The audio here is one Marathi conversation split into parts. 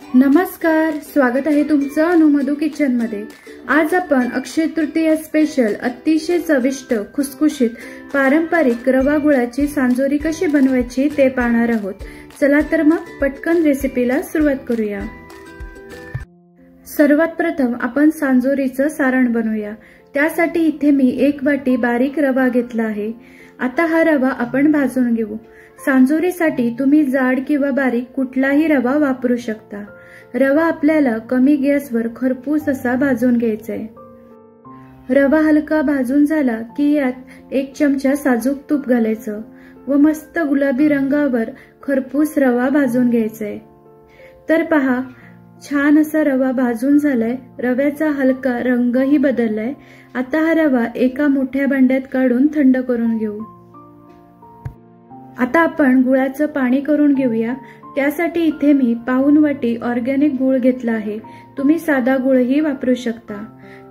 नमस्कार, स्वागत आहे तुमचं अनुमधू किचन मध्ये। आज आपण अक्षय तृतीया स्पेशल अतिशय चविष्ट खुसखुशीत पारंपरिक रवा गुळाची सांजोरी कशी बनवायची ते पाहणार आहोत। चला तर मग पटकन रेसिपीला सुरुवात करूया। सर्वात प्रथम आपण सांजोरीचं सारण बनवूया। त्यासाठी इथे मी 1 वाटी बारीक रवा घेतला आहे। आता हा रवा आपण भाजून घेऊ। सांजोरीसाठी तुम्ही जाड किंवा बारीक कुठलाही रवा वापरू शकता। रवा आपल्याला कमी गॅसवर खरपूस असा भाजून घ्यायचा आहे। रवा हलका भाजून झाला की यात 1 चमचा साजूक तूप घालायचं व मस्त गुलाबी रंगावर खरपूस रवा भाजून घ्यायचा आहे। तर पहा, छान असा रवा भाजून झालाय। रव्याचा हलका रंगही बदललाय। आता हा रवा एका मोठ्या भांड्यात काढून थंड करून घेऊ। आता आपण गुळाचं पाणी करून घेऊया। त्यासाठी इथे मी पाऊण वाटी ऑर्गॅनिक गुळ घेतला आहे। तुम्ही साधा गुळही वापरू शकता।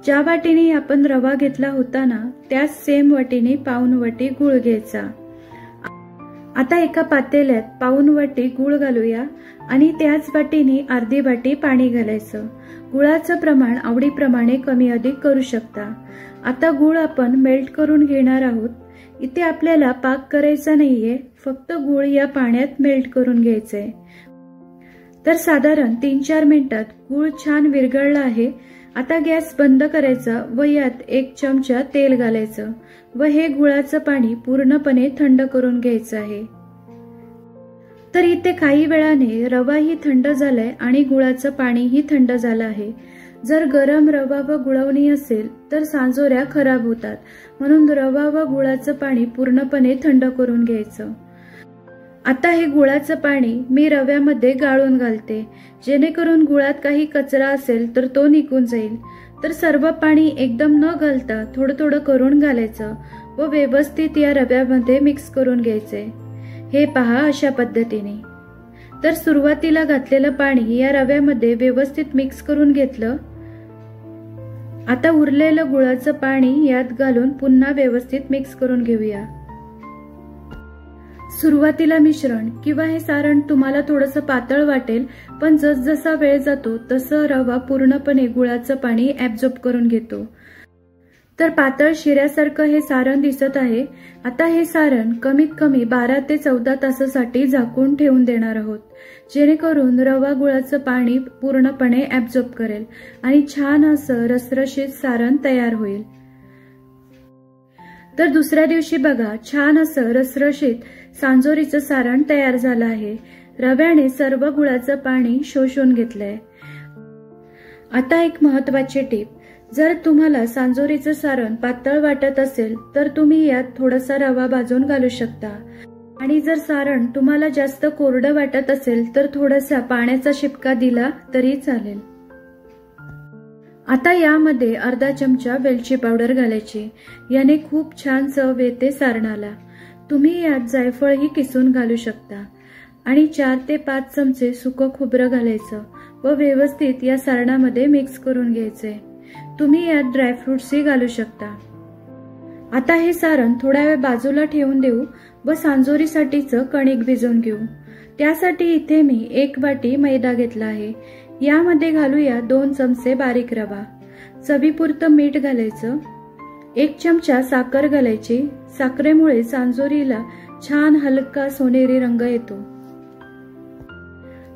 ज्या वाटीने आपण रवा घेतला होता ना, त्याच सेम वाटीने पाऊण वाटी गुळ घ्यायचा। आता एका पातेल्यात पाऊण वाटी गुळ घालूया आणि त्याच वाटीने अर्धी वाटी पाणी घालायचं। गुळाचं प्रमाण आवडीप्रमाणे कमी अधिक करू शकता। आता गुळ आपण मेल्ट करून घेणार आहोत। इथे आपल्याला पाक करायचा नाहीये, फक्त गुळ या पाण्यात मेल्ट करून घ्यायचंय। तर साधारण 3-4 मिनिटात गुळ छान विरघळला आहे। आता गॅस बंद करायचा व यात 1 चमचा तेल घालायचं व हे गुळाचं पाणी पूर्णपणे थंड करून घ्यायचं आहे। तर इथे काही वेळाने रवाही थंड झालाय आणि गुळाचं पाणीही थंड झालं आहे। जर गरम रवा व गुळवणी असेल तर सांजोऱ्या खराब होतात, म्हणून रवा व गुळाचं पाणी पूर्णपणे थंड करून घ्यायचं। आता हे गुळाचं पाणी मी रव्यामध्ये गाळून घालते, जेणेकरून गुळात काही कचरा असेल तर तो निघून जाईल। तर सर्व पाणी एकदम न घालता थोडं थोडं करून घालायचं व व्यवस्थित या रव्यामध्ये मिक्स करून घ्यायचे। हे पहा, अशा पद्धतीने। तर सुरुवातीला घातलेलं पाणी या रव्यामध्ये व्यवस्थित मिक्स करून घेतलं। आता उरलेलं गुळाचं पाणी यात घालून पुन्हा व्यवस्थित मिक्स करून घेऊया। सुरुवातीला मिश्रण किंवा हे सारण तुम्हाला थोडंसं पातळ वाटेल, पण जसजसा वेळ जातो तसं रवा पूर्णपणे गुळाचं पाणी ऍब्झॉर्ब करून घेतो। तर पातळ शिऱ्यासारखं हे सारण दिसत आहे। आता हे सारण कमीत कमी 12 ते 14 तासासाठी झाकून ठेवून देणार आहोत, जेणेकरून रवा गुळाचं पाणी पूर्णपणे ऍब्झॉर्ब करेल आणि छान असं रसरशीत सारण तयार होईल। तर दुसऱ्या दिवशी बघा, छान असं रसरशीत सांजोरीचं सारण तयार झालं आहे। रव्याने सर्व गुळाचं पाणी शोषून घेतलंय। आता एक महत्त्वाची टीप, जर तुम्हाला सांजोरीचं सारण पातळ वाटत असेल तर तुम्ही यात थोडासा रवा भाजून घालू शकता, आणि जर सारण तुम्हाला जास्त कोरडं वाटत असेल तर थोडासा पाण्याचा शिपका दिला तरी चालेल। आता यामध्ये अर्धा चमचा वेलची पावडर घालायची, याने खूप छान चव येते सारणाला। तुम्ही यात जायफळही किसून घालू शकता आणि 4 ते 5 चमचे सुकं खोबरं घालायचं व व्यवस्थित या सारणामध्ये मिक्स करून घ्यायचे। तुम्ही यात ड्रायफ्रुट्सही घालू शकता। आता हे सारण थोडा वेळ बाजूला ठेवून देऊ व सांजोरीसाठीचं कणिक भिजवून घेऊ। त्यासाठी इथे मी 1 वाटी मैदा घेतला आहे। यामध्ये घालूया 2 चमचे बारीक रवा, चवीपुरतं मीठ घालायचं, 1 चमचा साखर घालायची। साखरेमुळे सांजोरीला छान हलका सोनेरी रंग येतो।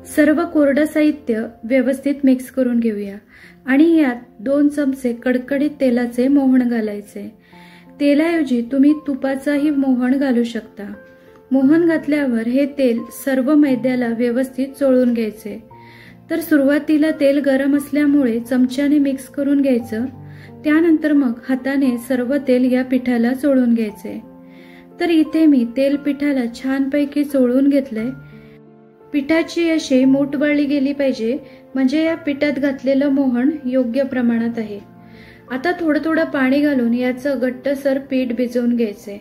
सर्व कोरडं साहित्य व्यवस्थित मिक्स करून घेऊया आणि यात 2 चमचे कडकडीत तेलाचे मोहन घालायचे। तेलाऐवजी तुम्ही तुपाचाही मोहन घालू शकता। मोहन घातल्यावर हे तेल सर्व मैद्याला व्यवस्थित चोळून घ्यायचे। तर सुरुवातीला तेल गरम असल्यामुळे चमच्याने मिक्स करून घ्यायचं, त्यानंतर मग हाताने सर्व तेल या पिठाला चोळून घ्यायचे। तर इथे मी तेल पिठाला छानपैकी चोळून घेतलंय। पिठाची अशी मूठ वळली गेली पाहिजे, म्हणजे या पिठात घातलेलं मोहन योग्य प्रमाणात आहे। आता थोडं थोडं पाणी घालून याचं घट्टसर पीठ भिजवून घ्यायचंय।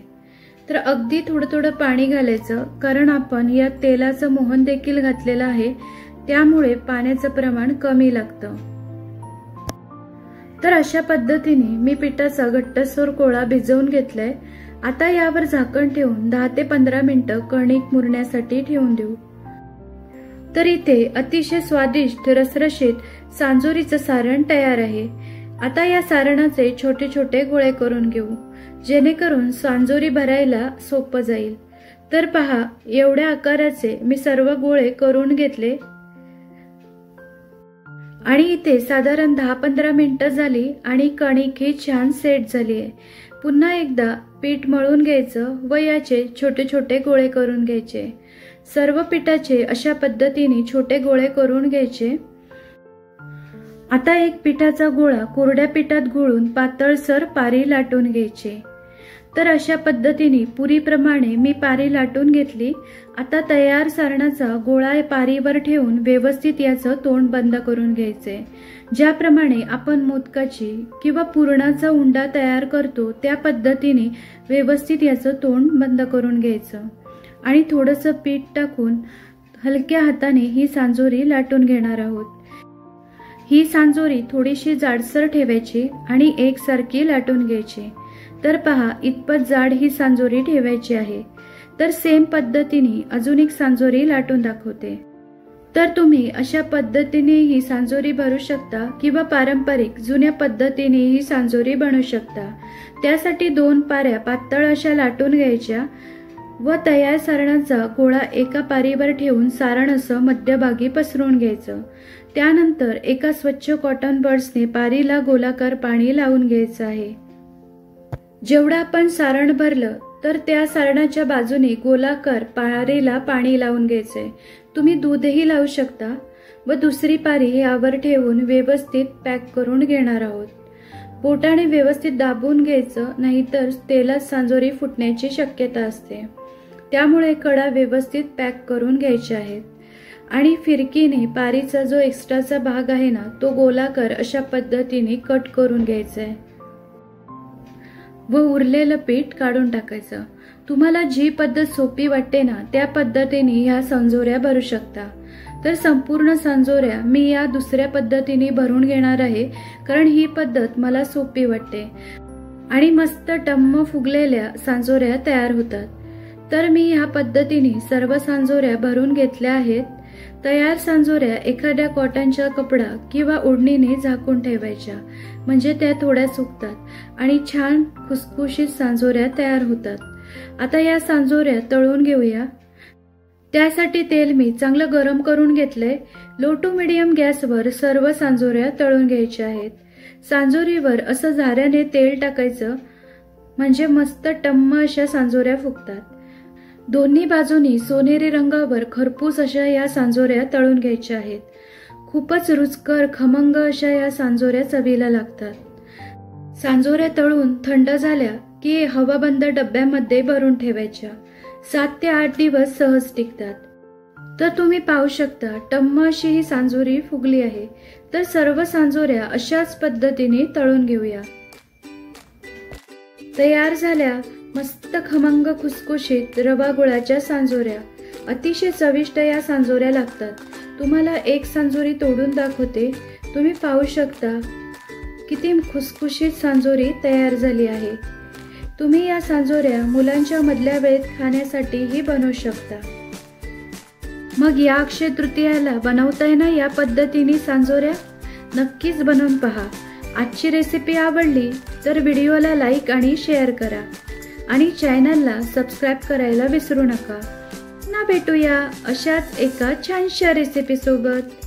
तर अगदी थोडं थोडं पाणी घालायचं, कारण आपण या तेलाचं मोहन देखील घातलेलं आहे, त्यामुळे पाण्याचं प्रमाण कमी लागतं। तर अशा पद्धतीने मी पिठाचा घट्टसर गोळा भिजवून घेतलाय। आता यावर झाकण ठेवून 10 ते 15 मिनिटं कणिक मुरण्यासाठी ठेवून देऊ। तर इथे अतिशय स्वादिष्ट रसरशीत सांजोरीचं सारण तयार आहे। आता या सारणाचे छोटे छोटे गोळे करून घेऊ, जेणेकरून सांजोरी भरायला सोपं जाईल। तर पहा, एवढ्या आकाराचे मी सर्व गोळे करून घेतले आणि इथे साधारण 10-15 मिनिटं झाली आणि कणिक ही छान सेट झाली आहे। पुन्हा एकदा पीठ मळून घ्यायचं व याचे छोटे छोटे गोळे करून घ्यायचे। सर्व पिठाचे अशा पद्धतीने छोटे गोळे करून घ्यायचे। आता एक पिठाचा गोळा कोरड्या पिठात घोळून पातळसर पारी लाटून घ्यायची। तर अशा पद्धतीने पुरीप्रमाणे मी पारी लाटून घेतली। आता तयार सारणाचा गोळा पारीवर ठेवून व्यवस्थित याचं तोंड बंद करून घ्यायचे। ज्याप्रमाणे आपण मोदकाची किंवा पुरणाचा उंडा तयार करतो त्या पद्धतीने व्यवस्थित याचं तोंड बंद करून घ्यायचं आणि थोडंसं पीठ टाकून हलक्या हाताने ही सांजोरी लाटून घेणार आहोत। ही सांजोरी थोडीशी जाडसर ठेवायची आणि एकसारखी लाटून घ्यायची। तर पहा, इतपत जाड ही सांजोरी ठेवायची आहे। तर सेम पद्धतीने अजून एक सांजोरी लाटून दाखवते। तर तुम्ही अशा पद्धतीने ही सांजोरी भरू शकता किंवा पारंपरिक जुन्या पद्धतीने ही सांजोरी बनवू शकता। त्यासाठी 2 पाऱ्या पातळ अशा लाटून घ्यायच्या व तयार सारणाचा गोळा एका पारीवर ठेवून सारण असं मध्यभागी पसरवून घ्यायचं। त्यानंतर एका स्वच्छ कॉटन बड्सने पारीला गोलाकार पाणी लावून घ्यायचं आहे। जेवढं आपण सारण भरलं तर त्या सारणाच्या बाजूने गोलाकार पारीला पाणी लावून घ्यायचंय। तुम्ही दूधही लावू शकता व दुसरी पारी यावर ठेवून व्यवस्थित पॅक करून घेणार आहोत। बोटाने व्यवस्थित दाबून घ्यायचं, नाहीतर तेलात सांजोरी फुटण्याची शक्यता असते। त्यामुळे कडा व्यवस्थित पॅक करून घ्यायच्या आहेत आणि फिरकीने पारीचा जो एक्स्ट्राचा भाग आहे ना, तो गोलाकार अशा पद्धतीने कट करून घ्यायचा आहे व उरलेलं पीठ काढून टाकायचं। तुम्हाला जी पद्धत सोपी वाटते ना, त्या पद्धतीने ह्या सांजोऱ्या भरू शकता। तर संपूर्ण सांजोऱ्या मी या दुसऱ्या पद्धतीने भरून घेणार आहे, कारण ही पद्धत मला सोपी वाटते आणि मस्त टम्म फुगलेल्या सांजोऱ्या तयार होतात। तर मी ह्या पद्धतीने सर्व सांजोऱ्या भरून घेतल्या आहेत। तयार सांजोऱ्या एखाद्या कॉटनच्या कपडा किंवा ओढणीने झाकून ठेवायच्या, म्हणजे त्या थोड्या सुकतात आणि छान खुसखुशीत सांजोऱ्या तयार होतात। आता या सांजोऱ्या तळून घेऊया। त्यासाठी तेल मी चांगलं गरम करून घेतलंय। लो टू मीडियम गॅसवर सर्व सांजोऱ्या तळून घ्यायच्या आहेत। सांजोरीवर असं झाऱ्याने तेल टाकायचं, म्हणजे मस्त टम्म अशा सांजोऱ्या फुगतात। दोन्ही बाजूनी सोनेरी रंगावर खरपूस अशा या सांजोऱ्या तळून घ्यायच्या आहेत। खूपच रुचकर खमंग अशा या सांजोऱ्या चवीला लागतात। सांजोऱ्या तळून थंड झाल्या की हवाबंद डब्यामध्ये भरून ठेवायच्या। 7 ते 8 दिवस सहज टिकतात। तर तुम्ही पाहू शकता टम्म अशी ही सांजोरी फुगली आहे। तर सर्व सांजोऱ्या अशाच पद्धतीने तळून घेऊया। तयार झाल्या मस्त खमंग खुसखुशीत रवा गुळाच्या सांजोऱ्या। अतिशय चविष्ट या सांजोऱ्या लागतात। तुम्हाला एक सांजोरी तोडून दाखवते, तुम्ही पाहू शकता किती खुसखुशीत सांजोरी तयार झाली आहे। तुम्ही या सांजोऱ्या मुलांच्या मधल्या वेळेत खाण्यासाठीही बनवू शकता। मग या अक्षय तृतीयाला बनवताय ना या पद्धतीने सांजोऱ्या? नक्कीच बनवून पहा। आजची रेसिपी आवडली तर व्हिडिओला लाईक आणि शेअर करा आणि चॅनलला सबस्क्राईब करायला विसरू नका। पुन्हा भेटूया अशाच एका छानशा रेसिपी सोबत।